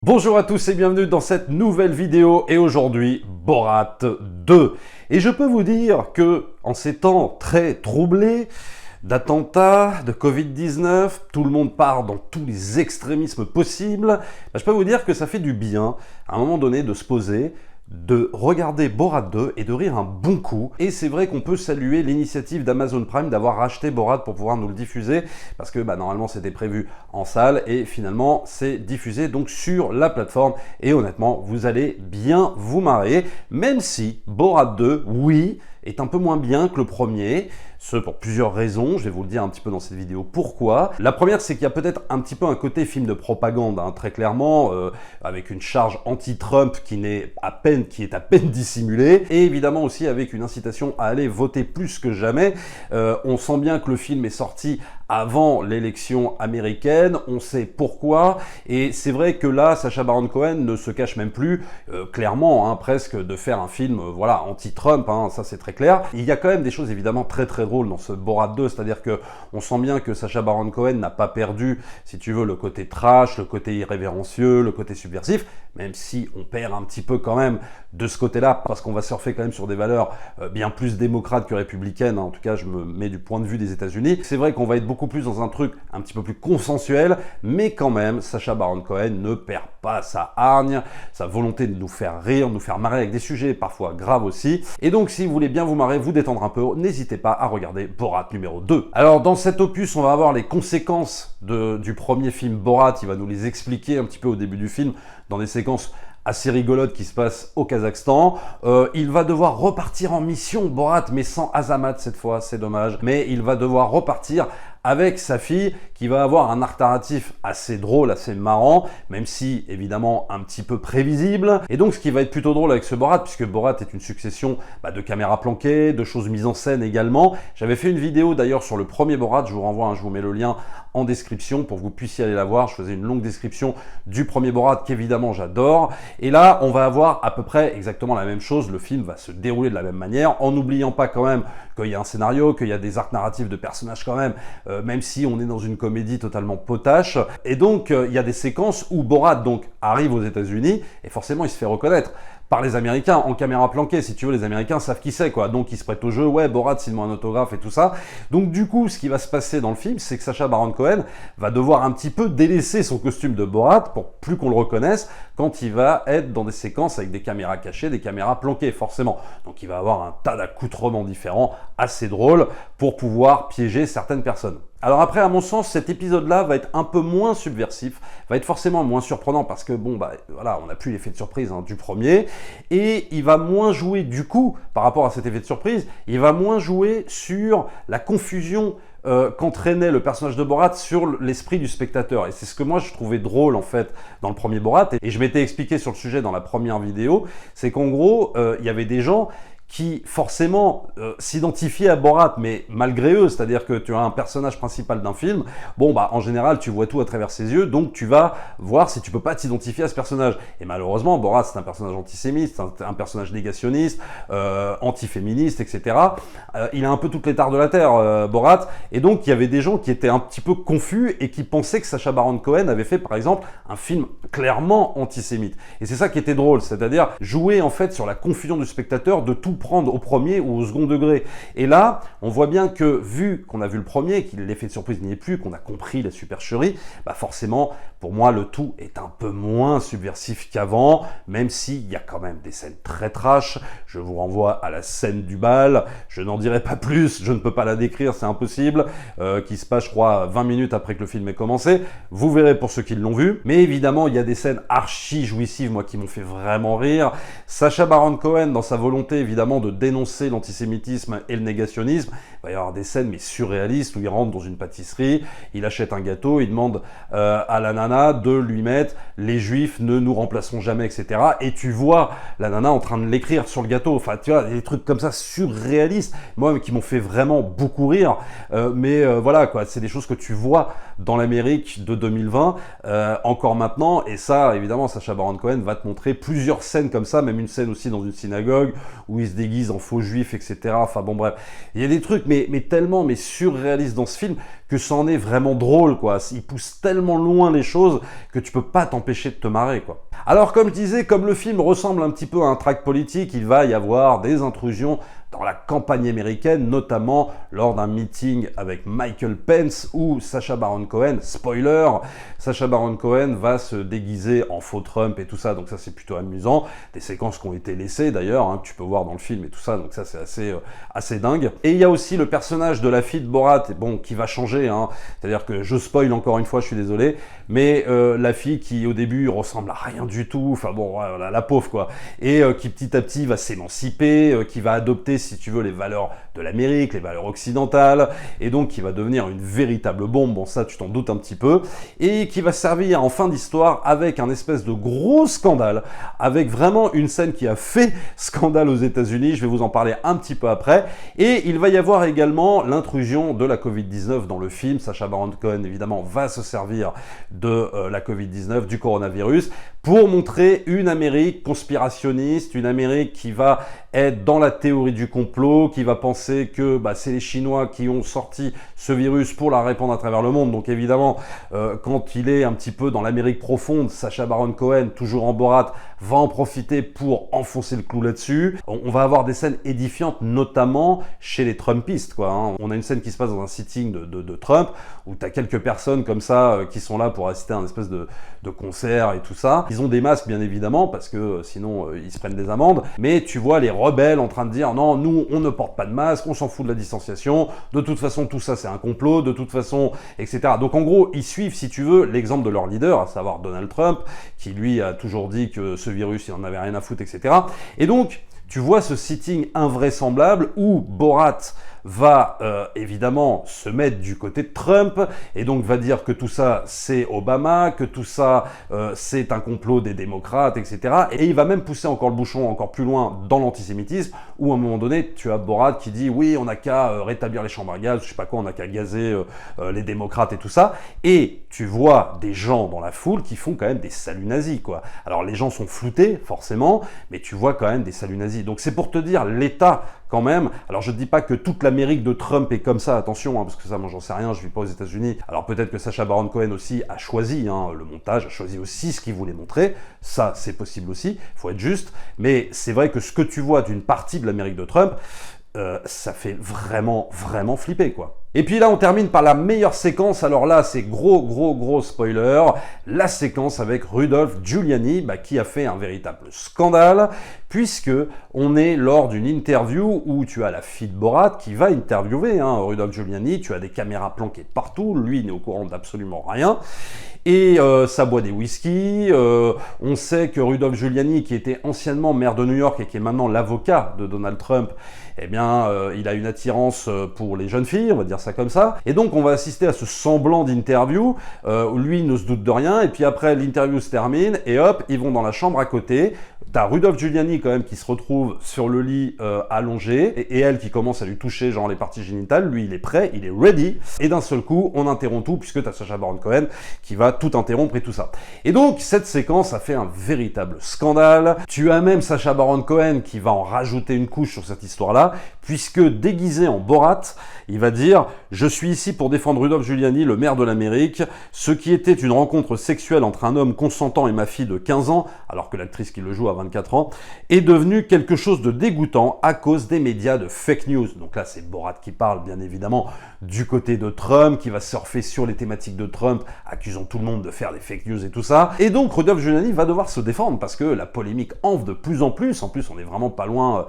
Bonjour à tous et bienvenue dans cette nouvelle vidéo et aujourd'hui Borat 2. Et je peux vous dire que en ces temps très troublés d'attentats, de Covid-19, tout le monde part dans tous les extrémismes possibles, je peux vous dire que ça fait du bien à un moment donné de se poser, de regarder Borat 2 et de rire un bon coup. Et c'est vrai qu'on peut saluer l'initiative d'Amazon Prime d'avoir racheté Borat pour pouvoir nous le diffuser, parce que normalement c'était prévu en salle et finalement c'est diffusé donc sur la plateforme. Et honnêtement, vous allez bien vous marrer, même si Borat 2, oui, est un peu moins bien que le premier, ce pour plusieurs raisons, je vais vous le dire un petit peu dans cette vidéo pourquoi. La première, c'est qu'il y a peut-être un petit peu un côté film de propagande, très clairement, avec une charge anti-Trump qui est à peine dissimulée, et évidemment aussi avec une incitation à aller voter plus que jamais. On sent bien que le film est sorti avant l'élection américaine, on sait pourquoi, et c'est vrai que là, Sacha Baron Cohen ne se cache même plus, clairement, presque, de faire un film, voilà, anti-Trump, ça c'est très clair. Il y a quand même des choses évidemment très drôles dans ce Borat 2, c'est-à-dire que on sent bien que Sacha Baron Cohen n'a pas perdu, si tu veux, le côté trash, le côté irrévérencieux, le côté subversif, même si on perd un petit peu quand même de ce côté-là, parce qu'on va surfer quand même sur des valeurs bien plus démocrates que républicaines, en tout cas je me mets du point de vue des États-Unis. C'est vrai qu'on va être beaucoup plus dans un truc un petit peu plus consensuel, mais quand même, Sacha Baron Cohen ne perd pas sa hargne, sa volonté de nous faire rire, de nous faire marrer avec des sujets parfois graves aussi. Et donc, si vous voulez bien vous marrer, vous détendre un peu, n'hésitez pas à regarder Borat numéro 2. Alors, dans cet opus, on va avoir les conséquences du premier film Borat. Il va nous les expliquer un petit peu au début du film, dans des séquences assez rigolote qui se passe au Kazakhstan. Il va devoir repartir en mission, Borat, mais sans Azamat cette fois, c'est dommage. Mais il va devoir repartir avec sa fille, qui va avoir un arc narratif assez drôle, assez marrant, même si, évidemment, un petit peu prévisible. Et donc, ce qui va être plutôt drôle avec ce Borat, puisque Borat est une succession de caméras planquées, de choses mises en scène également. J'avais fait une vidéo, d'ailleurs, sur le premier Borat, je vous renvoie, je vous mets le lien en description pour que vous puissiez aller la voir. Je faisais une longue description du premier Borat, qu'évidemment, j'adore. Et là, on va avoir à peu près exactement la même chose. Le film va se dérouler de la même manière, en n'oubliant pas quand même qu'il y a un scénario, qu'il y a des arcs narratifs de personnages quand même si on est dans une comédie totalement potache. Et donc, il y a des séquences où Borat donc arrive aux États-Unis et forcément, il se fait reconnaître par les Américains en caméra planquée. Si tu veux, les Américains savent qui c'est, quoi. Donc, ils se prêtent au jeu. Ouais, Borat, signe-moi un autographe et tout ça. Donc, du coup, ce qui va se passer dans le film, c'est que Sacha Baron Cohen va devoir un petit peu délaisser son costume de Borat pour plus qu'on le reconnaisse quand il va être dans des séquences avec des caméras cachées, des caméras planquées, forcément. Donc, il va avoir un tas d'accoutrements différents, assez drôles, pour pouvoir piéger certaines personnes. Alors après, à mon sens, cet épisode-là va être un peu moins subversif, va être forcément moins surprenant parce que, voilà, on n'a plus l'effet de surprise du premier, et il va moins jouer, du coup, par rapport à cet effet de surprise, il va moins jouer sur la confusion qu'entraînait le personnage de Borat sur l'esprit du spectateur. Et c'est ce que moi je trouvais drôle en fait dans le premier Borat, et je m'étais expliqué sur le sujet dans la première vidéo, c'est qu'en gros, il y avait des gens qui forcément s'identifiaient à Borat, mais malgré eux, c'est-à-dire que tu as un personnage principal d'un film, en général tu vois tout à travers ses yeux, donc tu vas voir si tu peux pas t'identifier à ce personnage. Et malheureusement, Borat c'est un personnage antisémite, c'est un personnage négationniste, antiféministe, etc. Il a un peu toutes les tares de la terre, Borat, et donc il y avait des gens qui étaient un petit peu confus et qui pensaient que Sacha Baron Cohen avait fait par exemple un film clairement antisémite. Et c'est ça qui était drôle, c'est-à-dire jouer en fait sur la confusion du spectateur, de tout prendre au premier ou au second degré. Et là, on voit bien que, vu qu'on a vu le premier, que l'effet de surprise n'y est plus, qu'on a compris la supercherie, forcément, pour moi, le tout est un peu moins subversif qu'avant, même s'il y a quand même des scènes très trash. Je vous renvoie à la scène du bal, je n'en dirai pas plus, je ne peux pas la décrire, c'est impossible, qui se passe, je crois, 20 minutes après que le film ait commencé. Vous verrez pour ceux qui l'ont vu. Mais évidemment, il y a des scènes archi jouissives, moi, qui m'ont fait vraiment rire. Sacha Baron Cohen, dans sa volonté, évidemment, de dénoncer l'antisémitisme et le négationnisme, il va y avoir des scènes mais surréalistes où il rentre dans une pâtisserie, il achète un gâteau, il demande à la nana de lui mettre les juifs ne nous remplaceront jamais, etc. Et tu vois la nana en train de l'écrire sur le gâteau. Enfin, tu vois, des trucs comme ça surréalistes, moi, qui m'ont fait vraiment beaucoup rire. Voilà, quoi, c'est des choses que tu vois dans l'Amérique de 2020, encore maintenant. Et ça, évidemment, Sacha Baron Cohen va te montrer plusieurs scènes comme ça, même une scène aussi dans une synagogue où il se déguise en faux juif, etc. Enfin bon bref, il y a des trucs mais tellement surréalistes dans ce film que ça en est vraiment drôle, quoi. Il pousse tellement loin les choses que tu peux pas t'empêcher de te marrer, quoi. Alors comme je disais, comme le film ressemble un petit peu à un tract politique, il va y avoir des intrusions dans la campagne américaine, notamment lors d'un meeting avec Michael Pence où Sacha Baron Cohen, spoiler, Sacha Baron Cohen va se déguiser en faux Trump et tout ça, donc ça c'est plutôt amusant. Des séquences qui ont été laissées d'ailleurs, hein, que tu peux voir dans le film et tout ça, donc ça c'est assez dingue. Et il y a aussi le personnage de la fille de Borat, bon, qui va changer, hein, c'est-à-dire que je spoil encore une fois, je suis désolé, mais la fille qui au début ressemble à rien du tout, enfin bon, voilà, la pauvre quoi, et qui petit à petit va s'émanciper, qui va adopter, si tu veux, les valeurs de l'Amérique, les valeurs occidentales, et donc qui va devenir une véritable bombe, bon ça tu t'en doutes un petit peu, et qui va servir en fin d'histoire avec un espèce de gros scandale, avec vraiment une scène qui a fait scandale aux États-Unis, je vais vous en parler un petit peu après, et il va y avoir également l'intrusion de la Covid-19 dans le film. Sacha Baron Cohen évidemment va se servir de la Covid-19, du coronavirus, pour montrer une Amérique conspirationniste, une Amérique qui va être dans la théorie du complot, qui va penser que c'est les Chinois qui ont sorti ce virus pour la répandre à travers le monde. Donc évidemment, quand il est un petit peu dans l'Amérique profonde, Sacha Baron Cohen, toujours en Borat, va en profiter pour enfoncer le clou là-dessus. On va avoir des scènes édifiantes, notamment chez les Trumpistes, quoi, hein. On a une scène qui se passe dans un sitting de Trump, où tu as quelques personnes comme ça qui sont là pour assister à un espèce de concert et tout ça. Ils ont des masques, bien évidemment, parce que sinon ils se prennent des amendes, mais tu vois les rebelles en train de dire non, nous on ne porte pas de masque, on s'en fout de la distanciation, de toute façon tout ça c'est un complot, de toute façon, etc. Donc en gros, ils suivent, si tu veux, l'exemple de leur leader, à savoir Donald Trump, qui lui a toujours dit que ce virus il en avait rien à foutre, etc. Et donc, tu vois ce sitting invraisemblable où Borat va évidemment se mettre du côté de Trump et donc va dire que tout ça c'est Obama, que tout ça c'est un complot des démocrates, etc. Et il va même pousser encore le bouchon encore plus loin dans l'antisémitisme où à un moment donné tu as Borat qui dit oui on n'a qu'à rétablir les chambres à gaz, je sais pas quoi, on n'a qu'à gazer les démocrates et tout ça. Et tu vois des gens dans la foule qui font quand même des saluts nazis, quoi. Alors les gens sont floutés forcément, mais tu vois quand même des saluts nazis. Donc c'est pour te dire l'état quand même. Alors je ne dis pas que toute l'Amérique de Trump est comme ça, attention, hein, parce que ça, moi j'en sais rien, je vis pas aux États-Unis. Alors peut-être que Sacha Baron Cohen aussi a choisi le montage, a choisi aussi ce qu'il voulait montrer. Ça, c'est possible aussi, faut être juste. Mais c'est vrai que ce que tu vois d'une partie de l'Amérique de Trump, ça fait vraiment flipper, quoi. Et puis là, on termine par la meilleure séquence. Alors là, c'est gros spoiler. La séquence avec Rudolph Giuliani, qui a fait un véritable scandale, puisque on est lors d'une interview où tu as la fille de Borat qui va interviewer Rudolph Giuliani. Tu as des caméras planquées partout. Lui, il n'est au courant d'absolument rien. Et ça boit des whisky. On sait que Rudolph Giuliani, qui était anciennement maire de New York et qui est maintenant l'avocat de Donald Trump, eh bien, il a une attirance pour les jeunes filles, on va dire ça comme ça. Et donc, on va assister à ce semblant d'interview où lui ne se doute de rien. Et puis après, l'interview se termine et hop, ils vont dans la chambre à côté. T'as Rudolph Giuliani quand même qui se retrouve sur le lit allongé et elle qui commence à lui toucher genre les parties génitales. Lui, il est prêt, il est ready. Et d'un seul coup, on interrompt tout puisque t'as Sacha Baron Cohen qui va tout interrompre et tout ça. Et donc, cette séquence a fait un véritable scandale. Tu as même Sacha Baron Cohen qui va en rajouter une couche sur cette histoire-là, puisque déguisé en Borat, il va dire « Je suis ici pour défendre Rudolph Giuliani, le maire de l'Amérique. Ce qui était une rencontre sexuelle entre un homme consentant et ma fille de 15 ans, alors que l'actrice qui le joue a 24 ans, est devenu quelque chose de dégoûtant à cause des médias de fake news. » Donc là, c'est Borat qui parle, bien évidemment, du côté de Trump, qui va surfer sur les thématiques de Trump, accusant tout le monde de faire des fake news et tout ça. Et donc, Rudolph Giuliani va devoir se défendre, parce que la polémique enfle de plus en plus. En plus, on est vraiment pas loin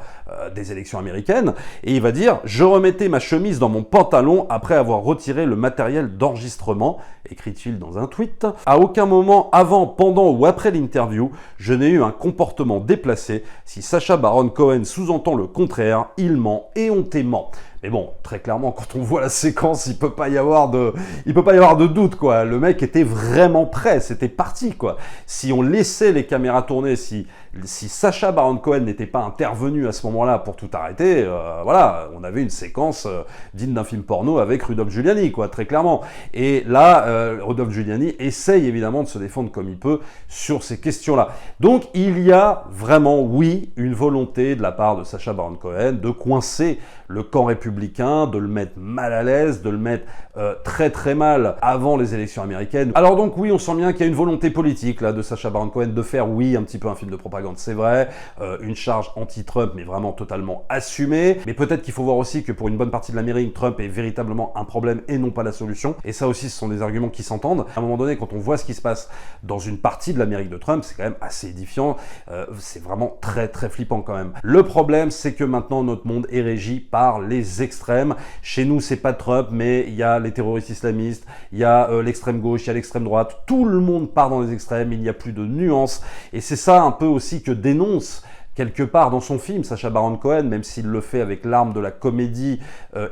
des élections américaines. Et il va dire « Je remettais ma chemise dans mon pantalon après avoir retiré le matériel d'enregistrement », écrit-il dans un tweet. « À aucun moment avant, pendant ou après l'interview, je n'ai eu un comportement déplacé. Si Sacha Baron Cohen sous-entend le contraire, il ment éhontément. Mais bon, très clairement, quand on voit la séquence, il peut pas y avoir de doute, quoi. Le mec était vraiment prêt, c'était parti, quoi. Si on laissait les caméras tourner, si Sacha Baron Cohen n'était pas intervenu à ce moment-là pour tout arrêter, voilà, on avait une séquence digne d'un film porno avec Rudolph Giuliani, quoi, très clairement. Et là, Rudolph Giuliani essaye évidemment de se défendre comme il peut sur ces questions-là. Donc, il y a vraiment, oui, une volonté de la part de Sacha Baron Cohen de coincer le camp républicain, de le mettre mal à l'aise, de le mettre très très mal avant les élections américaines. Alors donc oui, on sent bien qu'il y a une volonté politique là de Sacha Baron Cohen de faire, oui, un petit peu un film de propagande, c'est vrai, une charge anti-Trump, mais vraiment totalement assumée. Mais peut-être qu'il faut voir aussi que pour une bonne partie de l'Amérique, Trump est véritablement un problème et non pas la solution. Et ça aussi, ce sont des arguments qui s'entendent. À un moment donné, quand on voit ce qui se passe dans une partie de l'Amérique de Trump, c'est quand même assez édifiant. C'est vraiment très très flippant quand même. Le problème, c'est que maintenant notre monde est régi par les extrêmes. Chez nous, c'est pas Trump, mais il y a les terroristes islamistes, il y a l'extrême gauche, il y a l'extrême droite. Tout le monde part dans les extrêmes. Il n'y a plus de nuances. Et c'est ça un peu aussi que dénonce quelque part dans son film, Sacha Baron Cohen, même s'il le fait avec l'arme de la comédie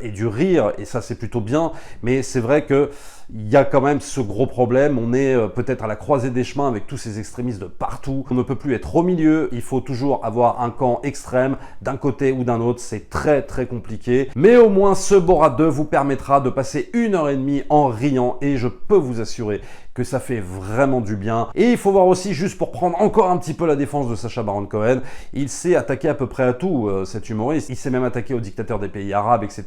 et du rire, et ça c'est plutôt bien, mais c'est vrai que il y a quand même ce gros problème, on est peut-être à la croisée des chemins avec tous ces extrémistes de partout, on ne peut plus être au milieu, il faut toujours avoir un camp extrême d'un côté ou d'un autre, c'est très très compliqué, mais au moins ce Borat 2 vous permettra de passer 1h30 en riant, et je peux vous assurer que ça fait vraiment du bien. Et il faut voir aussi, juste pour prendre encore un petit peu la défense de Sacha Baron Cohen, il s'est attaqué à peu près à tout, cet humoriste. Il s'est même attaqué aux dictateurs des pays arabes, etc.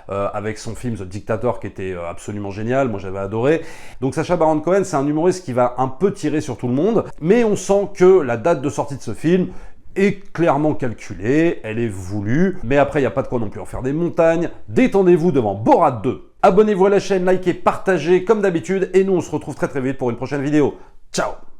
Avec son film The Dictator qui était absolument génial, moi j'avais adoré. Donc Sacha Baron Cohen, c'est un humoriste qui va un peu tirer sur tout le monde, mais on sent que la date de sortie de ce film est clairement calculée, elle est voulue, mais après il n'y a pas de quoi non plus en faire des montagnes. Détendez-vous devant Borat 2. Abonnez-vous à la chaîne, likez, partagez comme d'habitude, et nous on se retrouve très très vite pour une prochaine vidéo. Ciao!